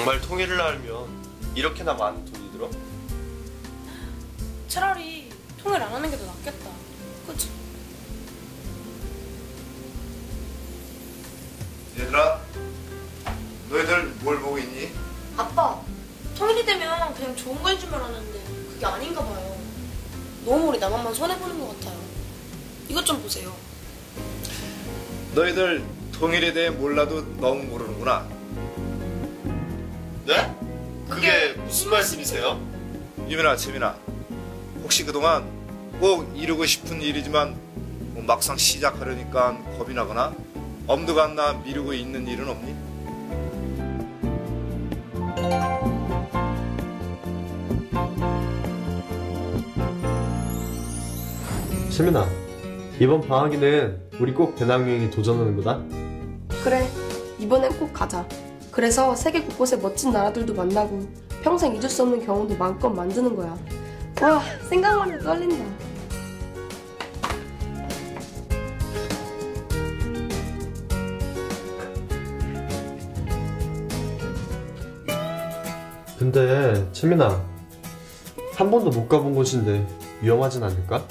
정말 통일을 하려면 이렇게나 많은 돈이 들어? 차라리 통일 안 하는 게 더 낫겠다. 그치? 얘들아, 너희들 뭘 보고 있니? 아빠, 통일이 되면 그냥 좋은 거인 줄 알았는데 그게 아닌가 봐요. 너무 우리 남한만 손해보는 것 같아요. 이것 좀 보세요. 너희들 통일에 대해 몰라도 너무 모르는구나. 네? 그게 무슨 말씀이세요? 유민아, 채민아, 혹시 그동안 꼭 이루고 싶은 일이지만 막상 시작하려니까 겁이 나거나 엄두가 안 나 미루고 있는 일은 없니? 채민아, 이번 방학에는 우리 꼭 배낭여행에 도전하는 거다. 그래, 이번엔 꼭 가자. 그래서 세계 곳곳의 멋진 나라들도 만나고 평생 잊을 수 없는 경험도 마음껏 만드는 거야. 와, 생각만 해도 떨린다. 근데 채민아, 한 번도 못 가본 곳인데 위험하진 않을까?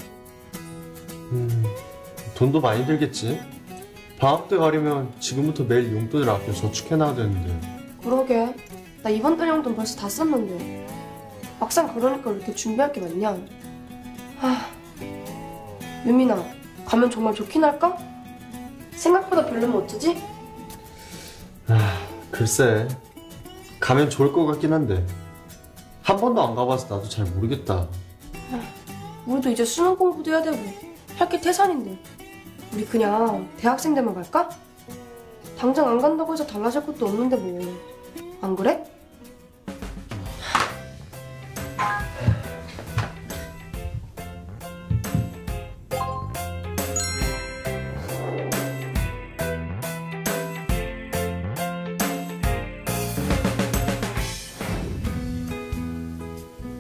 돈도 많이 들겠지? 방학 때 가려면 지금부터 매일 용돈을 아껴 저축해놔야 되는데. 그러게, 나 이번 달 용돈 벌써 다 썼는데 막상 그러니까 왜 이렇게 준비할 게 많냐. 유민아, 가면 정말 좋긴 할까? 생각보다 별로면 어쩌지? 글쎄, 가면 좋을 것 같긴 한데 한 번도 안 가봐서 나도 잘 모르겠다. 우리도 이제 수능 공부도 해야 되고 할 게 태산인데 우리 그냥 대학생 되면 갈까? 당장 안 간다고 해서 달라질 것도 없는데 뭐. 안 그래?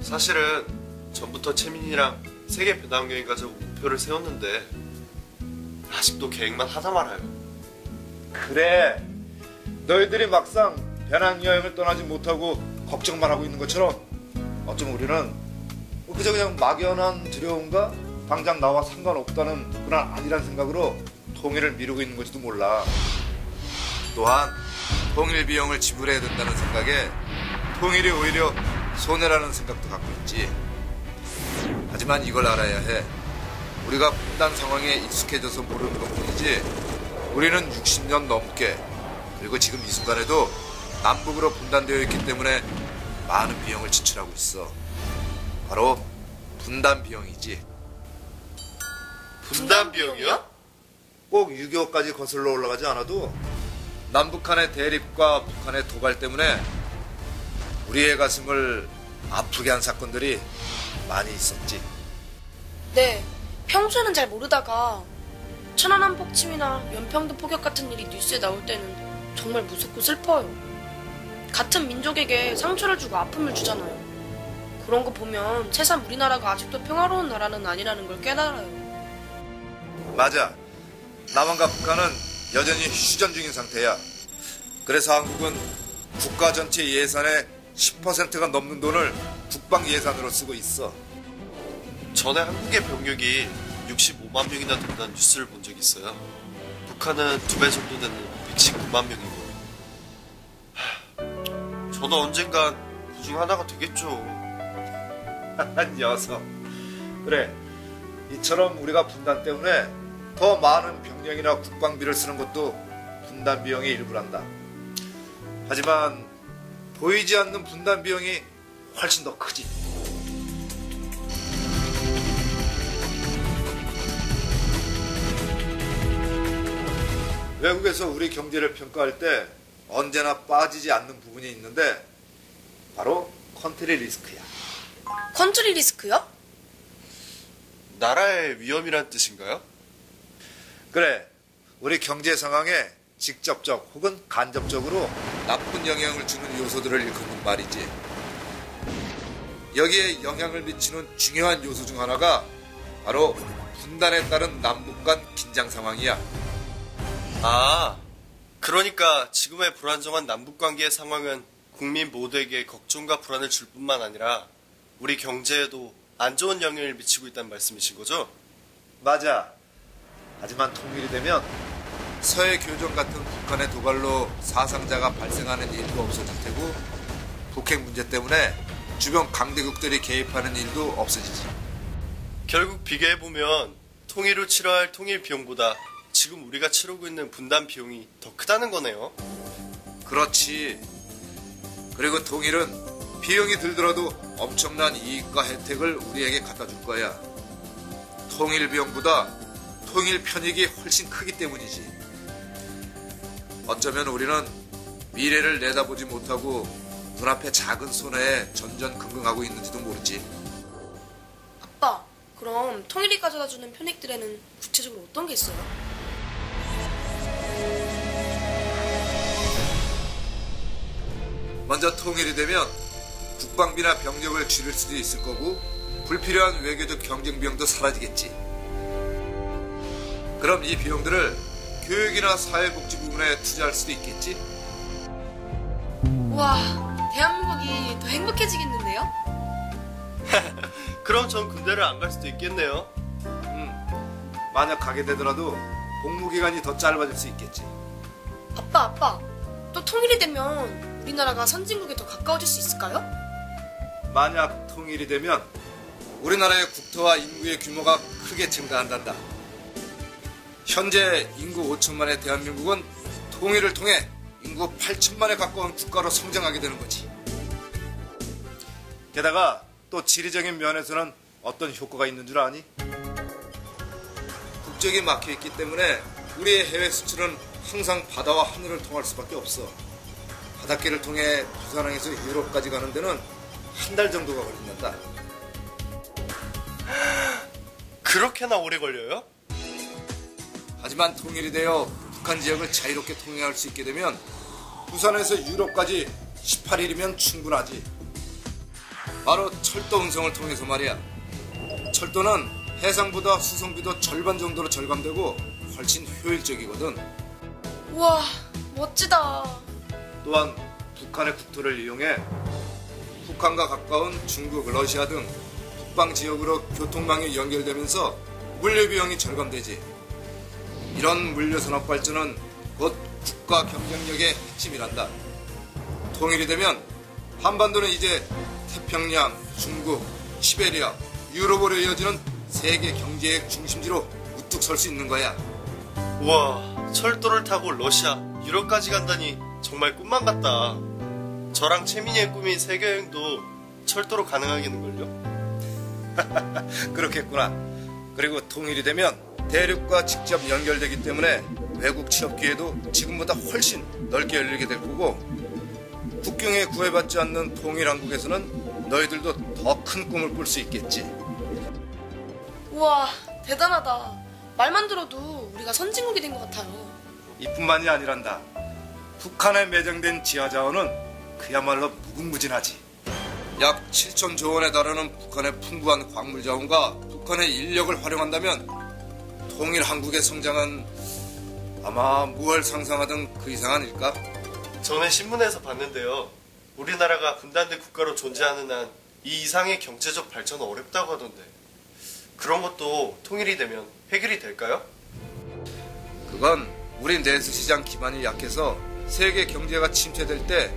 사실은 전부터 채민이랑 세계 배낭여행 가자고 목표를 세웠는데 아직도 계획만 하다 말아요. 그래, 너희들이 막상 배낭여행을 떠나지 못하고 걱정만 하고 있는 것처럼 어쩌면 우리는 그냥 막연한 두려움과 당장 나와 상관없다는 그런 아니란 생각으로 통일을 미루고 있는 것지도 몰라. 또한 통일 비용을 지불해야 된다는 생각에 통일이 오히려 손해라는 생각도 갖고 있지. 하지만 이걸 알아야 해. 우리가 분단 상황에 익숙해져서 모르는 것뿐이지 우리는 60년 넘게, 그리고 지금 이 순간에도 남북으로 분단되어 있기 때문에 많은 비용을 지출하고 있어. 바로 분단 비용이지. 분단 비용이요? 꼭 6.25까지 거슬러 올라가지 않아도 남북한의 대립과 북한의 도발 때문에 우리의 가슴을 아프게 한 사건들이 많이 있었지. 네, 평소에는 잘 모르다가 천안함 폭침이나 연평도 포격 같은 일이 뉴스에 나올 때는 정말 무섭고 슬퍼요. 같은 민족에게 상처를 주고 아픔을 주잖아요. 그런 거 보면 새삼 우리나라가 아직도 평화로운 나라는 아니라는 걸 깨달아요. 맞아. 남한과 북한은 여전히 휴전 중인 상태야. 그래서 한국은 국가 전체 예산의 10%가 넘는 돈을 국방 예산으로 쓰고 있어. 전에 한국의 병력이 65만 명이나 된다는 뉴스를 본 적이 있어요. 북한은 2배 정도 되는 119만 명이고. 저도 언젠간 그중 하나가 되겠죠. 녀석. 그래, 이처럼 우리가 분단 때문에 더 많은 병력이나 국방비를 쓰는 것도 분단 비용의 일부란다. 하지만 보이지 않는 분단 비용이 훨씬 더 크지. 외국에서 우리 경제를 평가할 때 언제나 빠지지 않는 부분이 있는데 바로 컨트리 리스크야. 컨트리 리스크요? 나라의 위험이란 뜻인가요? 그래, 우리 경제 상황에 직접적 혹은 간접적으로 나쁜 영향을 주는 요소들을 일컫는 말이지. 여기에 영향을 미치는 중요한 요소 중 하나가 바로 분단에 따른 남북 간 긴장 상황이야. 아, 그러니까 지금의 불안정한 남북관계의 상황은 국민 모두에게 걱정과 불안을 줄 뿐만 아니라 우리 경제에도 안 좋은 영향을 미치고 있다는 말씀이신 거죠? 맞아. 하지만 통일이 되면 서해 교전 같은 북한의 도발로 사상자가 발생하는 일도 없어질 테고 북핵 문제 때문에 주변 강대국들이 개입하는 일도 없어지지. 결국 비교해보면 통일을 치러야 할 통일 비용보다 지금 우리가 치르고 있는 분단 비용이 더 크다는 거네요. 그렇지. 그리고 통일은 비용이 들더라도 엄청난 이익과 혜택을 우리에게 갖다 줄 거야. 통일 비용보다 통일 편익이 훨씬 크기 때문이지. 어쩌면 우리는 미래를 내다보지 못하고 눈앞의 작은 손해에 전전긍긍하고 있는지도 모르지. 아빠, 그럼 통일이 가져다주는 편익들에는 구체적으로 어떤 게 있어요? 먼저 통일이 되면 국방비나 병력을 줄일 수도 있을 거고 불필요한 외교적 경쟁 비용도 사라지겠지. 그럼 이 비용들을 교육이나 사회복지 부분에 투자할 수도 있겠지. 우와, 대한민국이 더 행복해지겠는데요? 그럼 전 군대를 안 갈 수도 있겠네요. 만약 가게 되더라도 복무기간이 더 짧아질 수 있겠지. 아빠, 또 통일이 되면 우리나라가 선진국에 더 가까워질 수 있을까요? 만약 통일이 되면 우리나라의 국토와 인구의 규모가 크게 증가한단다. 현재 인구 5천만의 대한민국은 통일을 통해 인구 8천만에 가까운 국가로 성장하게 되는 거지. 게다가 또 지리적인 면에서는 어떤 효과가 있는 줄 아니? 국적이 막혀있기 때문에 우리의 해외 수출은 항상 바다와 하늘을 통할 수밖에 없어. 바닷길을 통해 부산항에서 유럽까지 가는 데는 한 달 정도가 걸린단다. 그렇게나 오래 걸려요? 하지만 통일이 되어 북한 지역을 자유롭게 통행할 수 있게 되면 부산에서 유럽까지 18일이면 충분하지. 바로 철도 운송을 통해서 말이야. 철도는 해상보다 수송비도 절반 정도로 절감되고 훨씬 효율적이거든. 우와, 멋지다. 또한 북한의 국토를 이용해 북한과 가까운 중국, 러시아 등 북방 지역으로 교통망이 연결되면서 물류 비용이 절감되지. 이런 물류 산업 발전은 곧 국가 경쟁력의 핵심이란다. 통일이 되면 한반도는 이제 태평양, 중국, 시베리아, 유럽으로 이어지는 세계 경제의 중심지로 우뚝 설 수 있는 거야. 우와, 철도를 타고 러시아, 유럽까지 간다니 정말 꿈만 같다. 저랑 채민이의 꿈인 세계여행도 철도로 가능하겠는걸요? 그렇겠구나. 그리고 통일이 되면 대륙과 직접 연결되기 때문에 외국 취업 기회도 지금보다 훨씬 넓게 열리게 될 거고 국경에 구애받지 않는 통일한국에서는 너희들도 더 큰 꿈을 꿀 수 있겠지. 우와, 대단하다. 말만 들어도 우리가 선진국이 된 것 같아요. 이뿐만이 아니란다. 북한에 매장된 지하자원은 그야말로 무궁무진하지. 약 7천조 원에 달하는 북한의 풍부한 광물 자원과 북한의 인력을 활용한다면 통일 한국의 성장은 아마 무얼 상상하던 그 이상 아닐까? 전에 신문에서 봤는데요. 우리나라가 분단된 국가로 존재하는 한 이 이상의 경제적 발전은 어렵다고 하던데 그런 것도 통일이 되면 해결이 될까요? 그건 우리 내수 시장 기반이 약해서 세계 경제가 침체될 때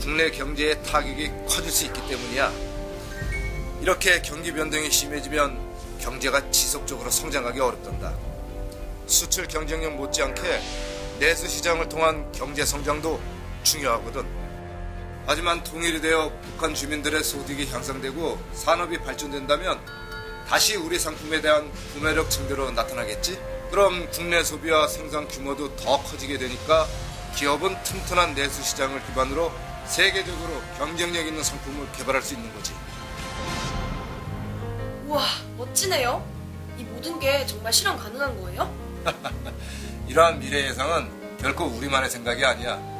국내 경제의 타격이 커질 수 있기 때문이야. 이렇게 경기 변동이 심해지면 경제가 지속적으로 성장하기 어렵단다. 수출 경쟁력 못지않게 내수 시장을 통한 경제 성장도 중요하거든. 하지만 통일이 되어 북한 주민들의 소득이 향상되고 산업이 발전된다면 다시 우리 상품에 대한 구매력 증대로 나타나겠지? 그럼 국내 소비와 생산 규모도 더 커지게 되니까 기업은 튼튼한 내수 시장을 기반으로 세계적으로 경쟁력 있는 상품을 개발할 수 있는 거지. 우와, 멋지네요. 이 모든 게 정말 실현 가능한 거예요? 이러한 미래 예상은 결코 우리만의 생각이 아니야.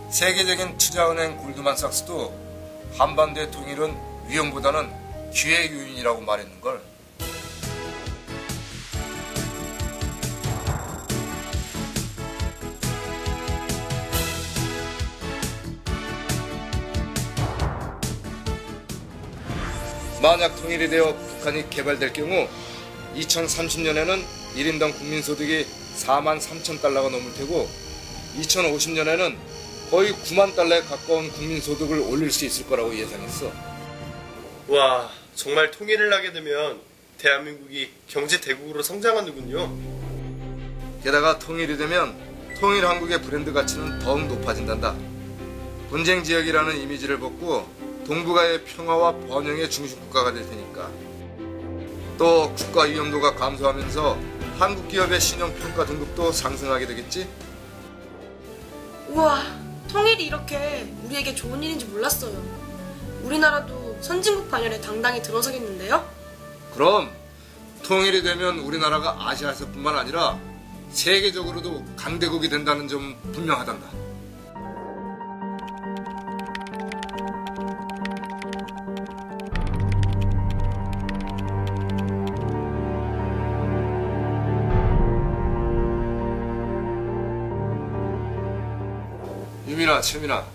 세계적인 투자은행 골드만삭스도 한반도의 통일은 위험보다는 기회 요인이라고 말했는걸. 만약 통일이 되어 북한이 개발될 경우 2030년에는 1인당 국민소득이 4만 3천 달러가 넘을 테고 2050년에는 거의 9만 달러에 가까운 국민소득을 올릴 수 있을 거라고 예상했어. 와, 정말 통일을 하게 되면 대한민국이 경제 대국으로 성장하는군요. 게다가 통일이 되면 통일 한국의 브랜드 가치는 더욱 높아진단다. 분쟁 지역이라는 이미지를 벗고 동북아의 평화와 번영의 중심 국가가 될 테니까. 또 국가 위험도가 감소하면서 한국 기업의 신용평가 등급도 상승하게 되겠지? 우와, 통일이 이렇게 우리에게 좋은 일인지 몰랐어요. 우리나라도 선진국 반열에 당당히 들어서겠는데요? 그럼 통일이 되면 우리나라가 아시아에서뿐만 아니라 세계적으로도 강대국이 된다는 점 분명하단다. 유민아, 채민아,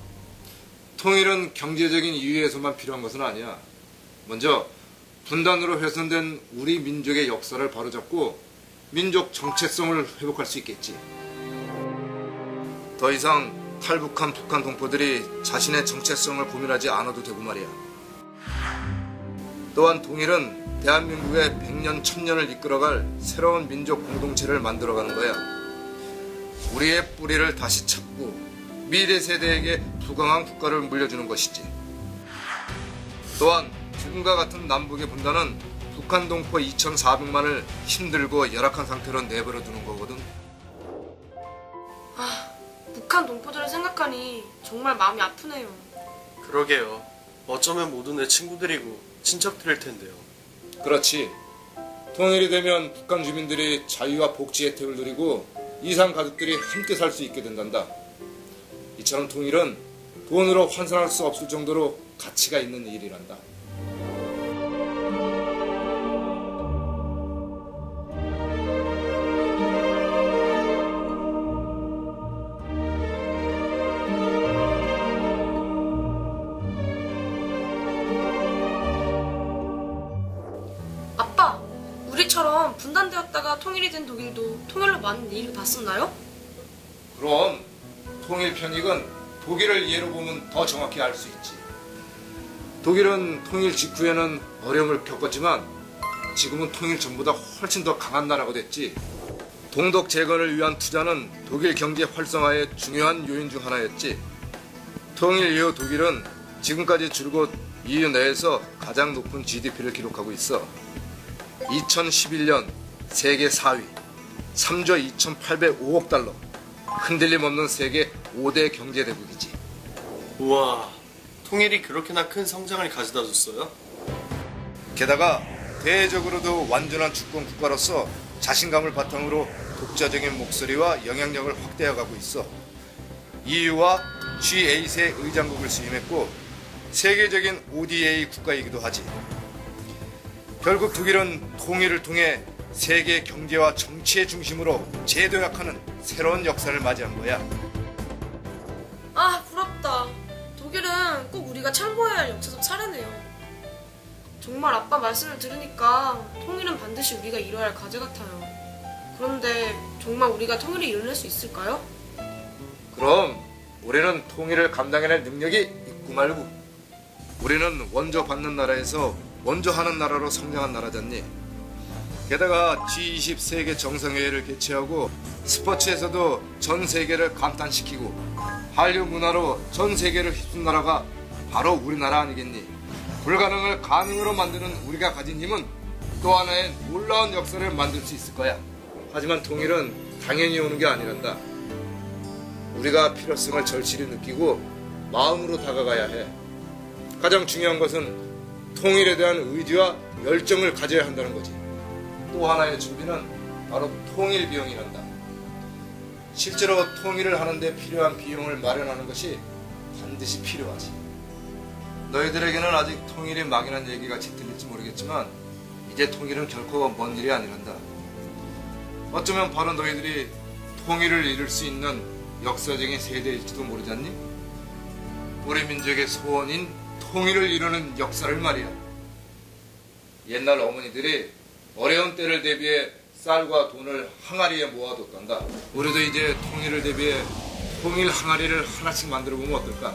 통일은 경제적인 이유에서만 필요한 것은 아니야. 먼저 분단으로 훼손된 우리 민족의 역사를 바로잡고 민족 정체성을 회복할 수 있겠지. 더 이상 탈북한 북한 동포들이 자신의 정체성을 고민하지 않아도 되고 말이야. 또한 통일은 대한민국의 100년, 1000년을 이끌어갈 새로운 민족 공동체를 만들어가는 거야. 우리의 뿌리를 다시 찾고 미래 세대에게 부강한 국가를 물려주는 것이지. 또한 지금과 같은 남북의 분단은 북한 동포 2,400만을 힘들고 열악한 상태로 내버려 두는 거거든. 아, 북한 동포들을 생각하니 정말 마음이 아프네요. 그러게요. 어쩌면 모두 내 친구들이고 친척들일 텐데요. 그렇지. 통일이 되면 북한 주민들이 자유와 복지 혜택을 누리고 이산 가족들이 함께 살 수 있게 된단다. 이처럼 통일은 돈으로 환산할 수 없을 정도로 가치가 있는 일이란다. 아빠, 우리처럼 분단되었다가 통일이 된 독일도 통일로 많은 이익을 봤었나요? 그럼 통일 편익은 독일을 예로 보면 더 정확히 알 수 있지. 독일은 통일 직후에는 어려움을 겪었지만 지금은 통일 전보다 훨씬 더 강한 나라가 됐지. 동독 재건을 위한 투자는 독일 경제 활성화의 중요한 요인 중 하나였지. 통일 이후 독일은 지금까지 줄곧 EU 내에서 가장 높은 GDP를 기록하고 있어. 2011년 세계 4위, 3조 2,805억 달러. 흔들림 없는 세계 5대 경제대국이지. 우와, 통일이 그렇게나 큰 성장을 가져다 줬어요? 게다가 대외적으로도 완전한 주권 국가로서 자신감을 바탕으로 독자적인 목소리와 영향력을 확대해가고 있어. EU와 G8의 의장국을 수임했고 세계적인 ODA 국가이기도 하지. 결국 독일은 통일을 통해 세계 경제와 정치의 중심으로 재도약하는 새로운 역사를 맞이한 거야. 아, 부럽다. 독일은 꼭 우리가 참고해야 할 역사적 사례네요. 정말 아빠 말씀을 들으니까 통일은 반드시 우리가 이뤄야 할 과제 같아요. 그런데 정말 우리가 통일을 이뤄낼 수 있을까요? 그럼 우리는 통일을 감당해낼 능력이 있고 말고. 우리는 먼저 받는 나라에서 먼저 하는 나라로 성장한 나라잖니. 게다가 G20 세계 정상회의를 개최하고 스포츠에서도 전 세계를 감탄시키고 한류 문화로 전 세계를 휩쓴 나라가 바로 우리나라 아니겠니? 불가능을 가능으로 만드는 우리가 가진 힘은 또 하나의 놀라운 역사를 만들 수 있을 거야. 하지만 통일은 당연히 오는 게 아니란다. 우리가 필요성을 절실히 느끼고 마음으로 다가가야 해. 가장 중요한 것은 통일에 대한 의지와 열정을 가져야 한다는 거지. 또 하나의 준비는 바로 통일 비용이란다. 실제로 통일을 하는데 필요한 비용을 마련하는 것이 반드시 필요하지. 너희들에게는 아직 통일이 막연한 얘기같이 들릴지 모르겠지만 이제 통일은 결코 먼 일이 아니란다. 어쩌면 바로 너희들이 통일을 이룰 수 있는 역사적인 세대일지도 모르잖니? 우리 민족의 소원인 통일을 이루는 역사를 말이야. 옛날 어머니들이 어려운 때를 대비해 쌀과 돈을 항아리에 모아뒀단다. 우리도 이제 통일을 대비해 통일 항아리를 하나씩 만들어 보면 어떨까?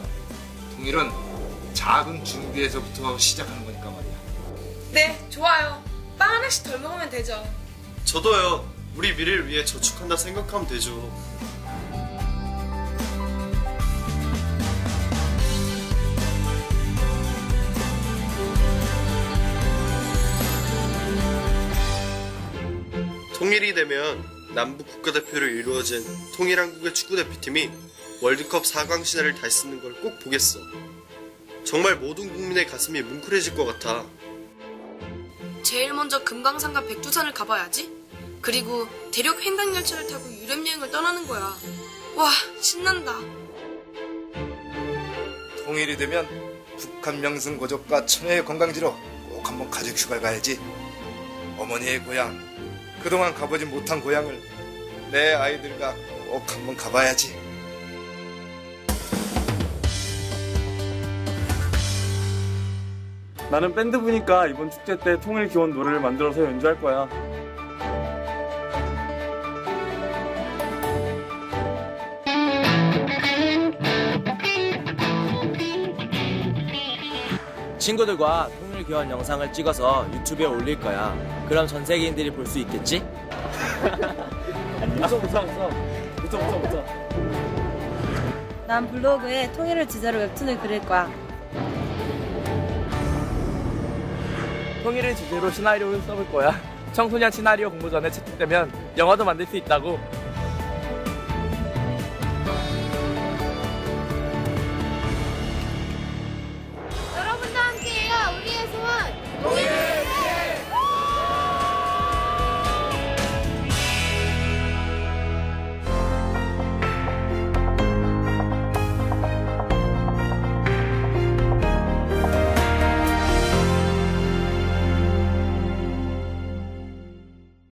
통일은 작은 준비에서부터 시작하는 거니까 말이야. 네, 좋아요. 빵 하나씩 덜 먹으면 되죠. 저도요. 우리 미래를 위해 저축한다 생각하면 되죠. 통일이 되면 남북 국가대표로 이루어진 통일한국의 축구대표팀이 월드컵 4강 신화를 다시 쓰는 걸 꼭 보겠어. 정말 모든 국민의 가슴이 뭉클해질 것 같아. 제일 먼저 금강산과 백두산을 가봐야지. 그리고 대륙 횡단열차를 타고 유럽 여행을 떠나는 거야. 와, 신난다. 통일이 되면 북한 명승 고족과 천혜의 관광지로 꼭 한번 가족 휴가 가야지. 어머니의 고향, 그동안 가보지 못한 고향을 내 아이들과 꼭 한번 가봐야지. 나는 밴드부니까 이번 축제 때 통일 기원 노래를 만들어서 연주할 거야. 친구들과 통일 기원 영상을 찍어서 유튜브에 올릴 거야. 그럼 전 세계인들이 볼 수 있겠지? 웃어. 난 블로그에 통일을 주제로 웹툰을 그릴 거야. 통일을 주제로 시나리오를 써볼 거야. 청소년 시나리오 공모전에 채택되면 영화도 만들 수 있다고.